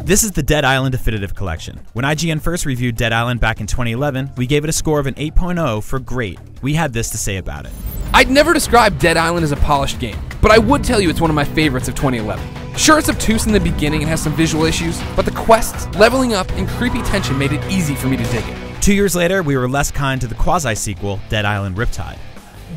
This is the Dead Island Definitive Collection. When IGN first reviewed Dead Island back in 2011, we gave it a score of an 8.0 for great. We had this to say about it. I'd never describe Dead Island as a polished game, but I would tell you it's one of my favorites of 2011. Sure, it's obtuse in the beginning and has some visual issues, but the quests, leveling up, and creepy tension made it easy for me to dig it. 2 years later, we were less kind to the quasi-sequel, Dead Island Riptide.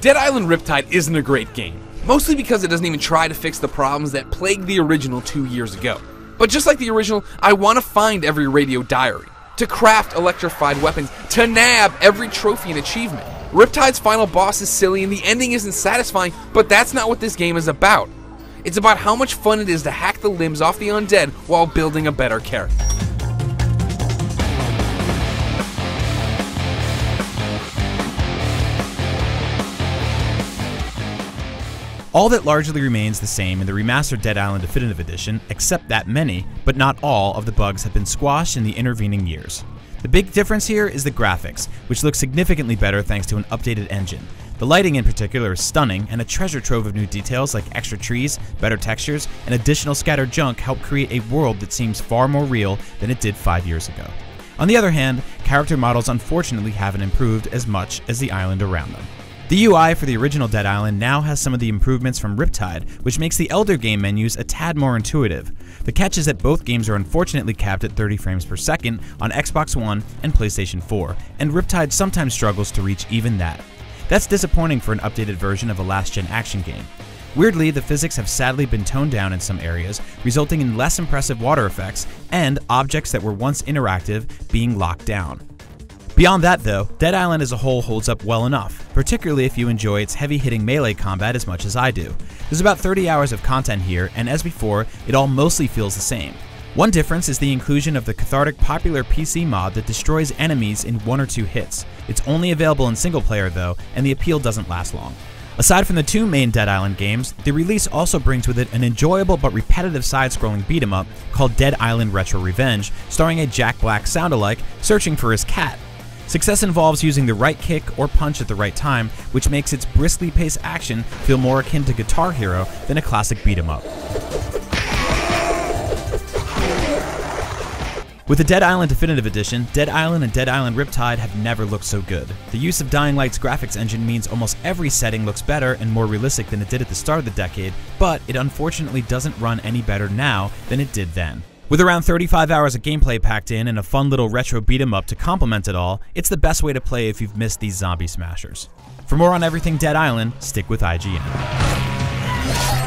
Dead Island Riptide isn't a great game, mostly because it doesn't even try to fix the problems that plagued the original 2 years ago. But just like the original, I want to find every radio diary, to craft electrified weapons, to nab every trophy and achievement. Riptide's final boss is silly and the ending isn't satisfying, but that's not what this game is about. It's about how much fun it is to hack the limbs off the undead while building a better character. All that largely remains the same in the remastered Dead Island Definitive Edition, except that many, but not all, of the bugs have been squashed in the intervening years. The big difference here is the graphics, which look significantly better thanks to an updated engine. The lighting in particular is stunning, and a treasure trove of new details like extra trees, better textures, and additional scattered junk help create a world that seems far more real than it did 5 years ago. On the other hand, character models unfortunately haven't improved as much as the island around them. The UI for the original Dead Island now has some of the improvements from Riptide, which makes the elder game menus a tad more intuitive. The catch is that both games are unfortunately capped at 30 frames per second on Xbox One and PlayStation 4, and Riptide sometimes struggles to reach even that. That's disappointing for an updated version of a last-gen action game. Weirdly, the physics have sadly been toned down in some areas, resulting in less impressive water effects and objects that were once interactive being locked down. Beyond that though, Dead Island as a whole holds up well enough, particularly if you enjoy its heavy-hitting melee combat as much as I do. There's about 30 hours of content here, and as before, it all mostly feels the same. One difference is the inclusion of the cathartic popular PC mod that destroys enemies in 1 or 2 hits. It's only available in single player though, and the appeal doesn't last long. Aside from the 2 main Dead Island games, the release also brings with it an enjoyable but repetitive side-scrolling beat-em-up called Dead Island Retro Revenge, starring a Jack Black sound-alike searching for his cat. Success involves using the right kick or punch at the right time, which makes its briskly paced action feel more akin to Guitar Hero than a classic beat-em-up. With the Dead Island Definitive Edition, Dead Island and Dead Island Riptide have never looked so good. The use of Dying Light's graphics engine means almost every setting looks better and more realistic than it did at the start of the decade, but it unfortunately doesn't run any better now than it did then. With around 35 hours of gameplay packed in and a fun little retro beat-em-up to complement it all, it's the best way to play if you've missed these zombie smashers. For more on everything Dead Island, stick with IGN.